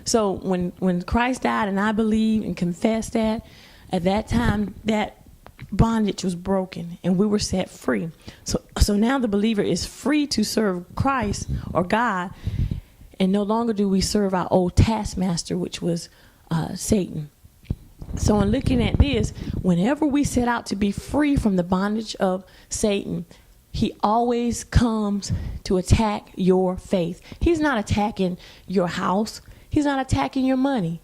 So when Christ died, and I believe and confess that, at that time that bondage was broken and we were set free. So now the believer is free to serve Christ or God, and no longer do we serve our old taskmaster, which was Satan. So in looking at this, whenever we set out to be free from the bondage of Satan, he always comes to attack your faith. He's not attacking your house. He's not attacking your money.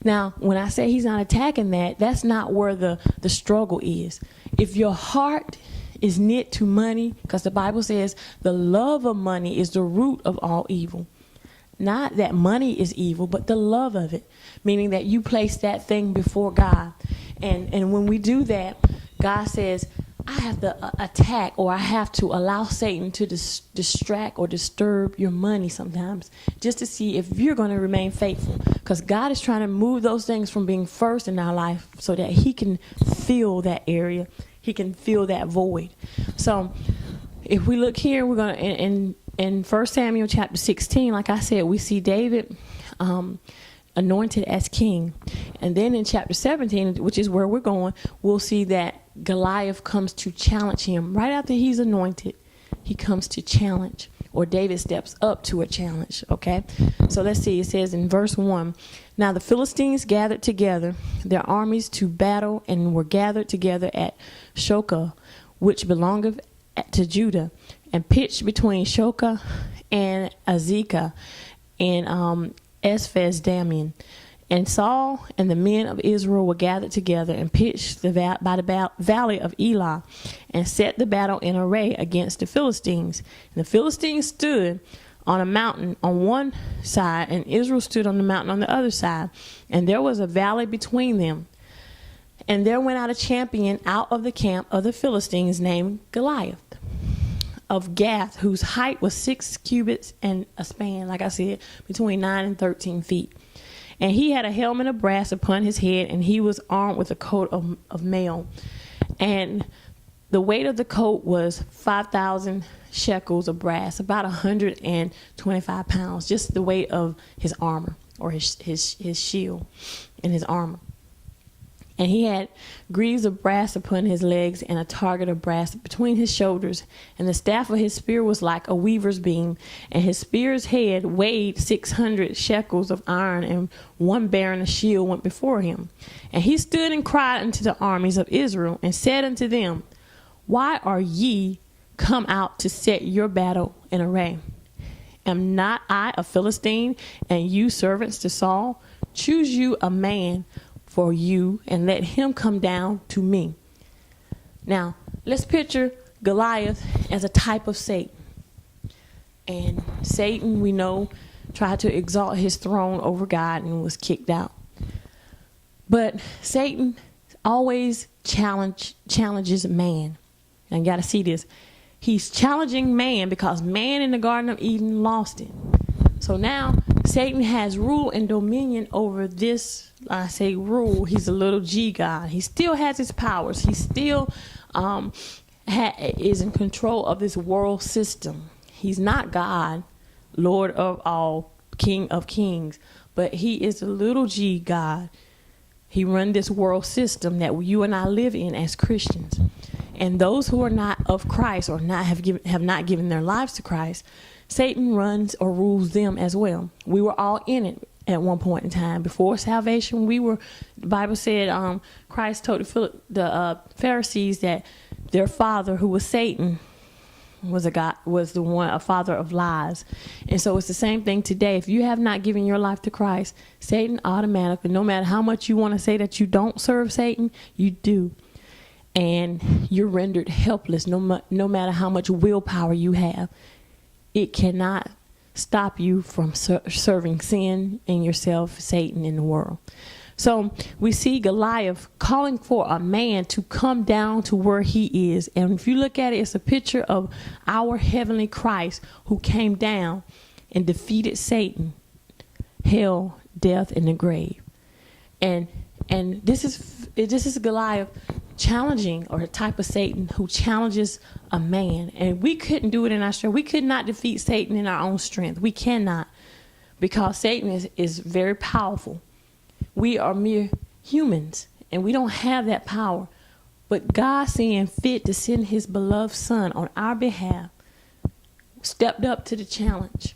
Now, when I say he's not attacking that, that's not where the struggle is. If your heart is knit to money, because the Bible says the love of money is the root of all evil. Not that money is evil, but the love of it, meaning that you place that thing before God. And when we do that, God says, I have to attack, or I have to allow Satan to distract or disturb your money sometimes, just to see if you're going to remain faithful. Because God is trying to move those things from being first in our life so that he can fill that area. He can fill that void. So if we look here, we're going to, in 1 Samuel chapter 16, like I said, we see David anointed as king. And then in chapter 17, which is where we're going, we'll see that Goliath comes to challenge him. Right after he's anointed, he comes to challenge, or David steps up to a challenge, okay? So let's see. It says in verse 1, now the Philistines gathered together their armies to battle, and were gathered together at Shokah, which belongeth to Judah, and pitched between Shokah and Azekah and Ephes-dammim. And Saul and the men of Israel were gathered together and pitched by the valley of Elah, and set the battle in array against the Philistines. And the Philistines stood on a mountain on one side, and Israel stood on the mountain on the other side. And there was a valley between them. And there went out a champion out of the camp of the Philistines named Goliath of Gath, whose height was 6 cubits and a span, like I said, between 9 and 13 feet. And he had a helmet of brass upon his head, and he was armed with a coat of mail. And the weight of the coat was 5,000 shekels of brass, about 125 pounds, just the weight of his armor, or his shield and his armor. And he had greaves of brass upon his legs, and a target of brass between his shoulders. And the staff of his spear was like a weaver's beam. And his spear's head weighed 600 shekels of iron, and one bearing a shield went before him. And he stood and cried unto the armies of Israel, and said unto them, why are ye come out to set your battle in array? Am not I a Philistine, and you servants to Saul? Choose you a man for you, and let him come down to me. Now, let's picture Goliath as a type of Satan. And Satan, we know, tried to exalt his throne over God and was kicked out. But Satan always challenges man. And you got to see this. He's challenging man because man in the Garden of Eden lost it. So now Satan has rule and dominion over this. I say rule, he's a little g god. He still has his powers. He still is in control of this world system. He's not God, Lord of all, King of kings, but he is a little g god. He runs this world system that you and I live in as Christians. And those who are not of Christ, or have not given their lives to Christ, Satan runs or rules them as well. We were all in it at one point in time. Before salvation, the Bible said, Christ told the Pharisees that their father, who was Satan, was a father of lies. And so it's the same thing today. If you have not given your life to Christ, Satan automatically, no matter how much you want to say that you don't serve Satan, you do. And you're rendered helpless no matter how much willpower you have. It cannot stop you from serving sin in yourself, Satan, in the world. So we see Goliath calling for a man to come down to where he is. And if you look at it, it's a picture of our heavenly Christ who came down and defeated Satan, hell, death, and the grave. And this is Goliath challenging, or a type of Satan who challenges a man. And we couldn't do it in our strength. We could not defeat Satan in our own strength. We cannot. because Satan is very powerful. We are mere humans, and we don't have that power. But God, seeing fit to send his beloved son on our behalf, stepped up to the challenge.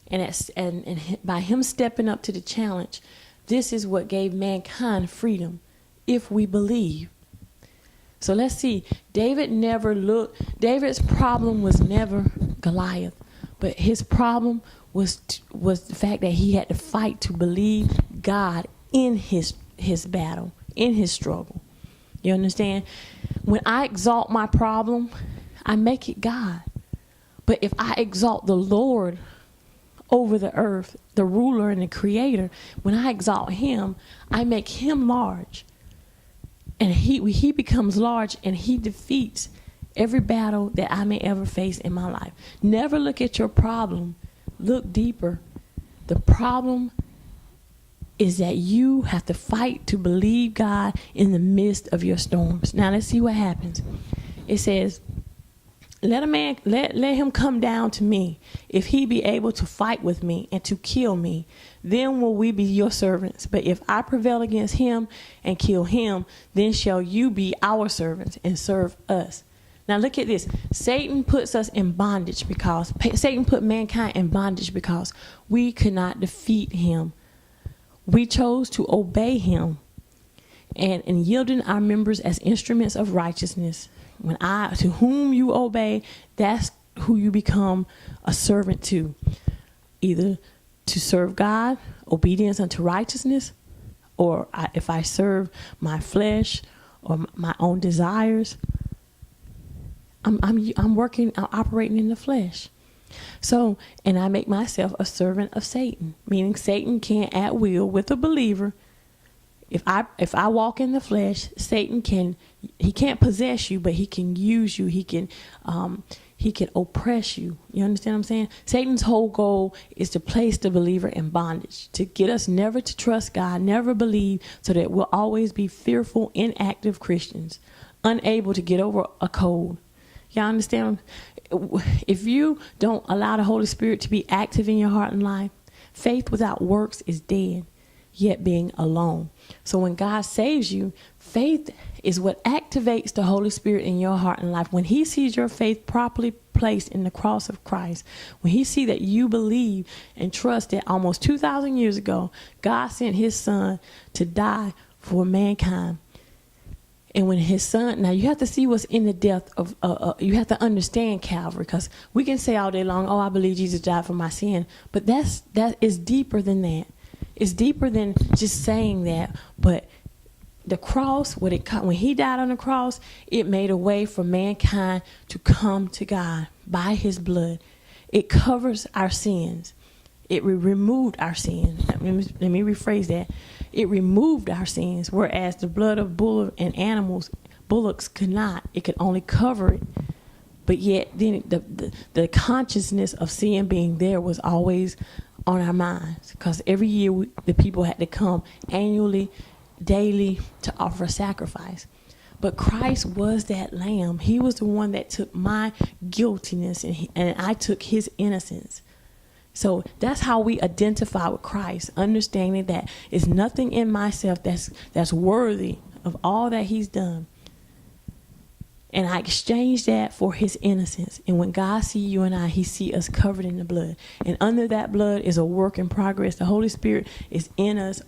And by him stepping up to the challenge, this is what gave mankind freedom, if we believe. So let's see. David's problem was never Goliath, but his problem was the fact that he had to fight to believe God in his battle, in his struggle. You understand? When I exalt my problem, I make it God. But if I exalt the Lord over the earth, the ruler and the creator, when I exalt him, I make him large. And he becomes large, and he defeats every battle that I may ever face in my life. Never look at your problem. Look deeper. The problem is that you have to fight to believe God in the midst of your storms. Now let's see what happens. It says, let him come down to me. If he be able to fight with me and to kill me, then will we be your servants. But if I prevail against him and kill him, then shall you be our servants and serve us. Now look at this. Satan puts us in bondage because Satan put mankind in bondage because we could not defeat him. We chose to obey him, and in yielding our members as instruments of righteousness. To whom you obey, that's who you become a servant to. Either to serve God, obedience unto righteousness, or if I serve my flesh or my own desires, I'm operating in the flesh. So, and I make myself a servant of Satan, meaning Satan can at will with a believer. If I walk in the flesh, Satan can't possess you, but he can use you. He can oppress you. You understand what I'm saying? Satan's whole goal is to place the believer in bondage, to get us never to trust God, never believe, so that we'll always be fearful, inactive Christians, unable to get over a cold. Y'all understand? If you don't allow the Holy Spirit to be active in your heart and life, faith without works is dead, yet being alone. So when God saves you, faith is what activates the Holy Spirit in your heart and life. When he sees your faith properly placed in the cross of Christ, when he sees that you believe and trust that almost 2,000 years ago, God sent his son to die for mankind. And when his son, now you have to see what's in the depth of, you have to understand Calvary, because we can say all day long, oh, I believe Jesus died for my sin. But that is deeper than that. It's deeper than just saying that. But the cross, when he died on the cross, it made a way for mankind to come to God by his blood. It covers our sins. It removed our sins. Let me rephrase that. It removed our sins, whereas the blood of bullocks could not. It could only cover it. But yet, then the consciousness of sin being there was always on our minds, because every year the people had to come annually, daily, to offer a sacrifice. But Christ was that lamb. He was the one that took my guiltiness, and I took his innocence. So that's how we identify with Christ, understanding that it's nothing in myself that's worthy of all that he's done. And I exchange that for his innocence. And when God sees you and I, he sees us covered in the blood. And under that blood is a work in progress. The Holy Spirit is in us,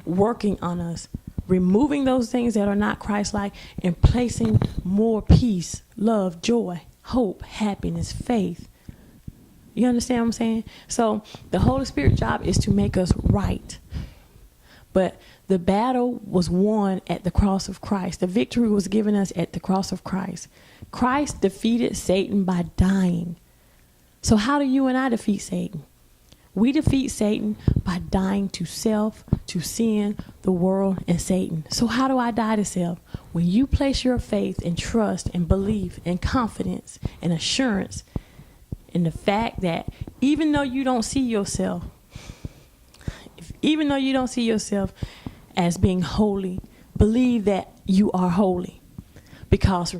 working on us, removing those things that are not Christ-like and placing more peace, love, joy, hope, happiness, faith. You understand what I'm saying? So the Holy Spirit's job is to make us right. But the battle was won at the cross of Christ. The victory was given us at the cross of Christ. Christ defeated Satan by dying. So how do you and I defeat Satan? We defeat Satan by dying to self, to sin, the world, and Satan. So how do I die to self? When you place your faith and trust and belief and confidence and assurance in the fact that even though you don't see yourself, as being holy, believe that you are holy. Because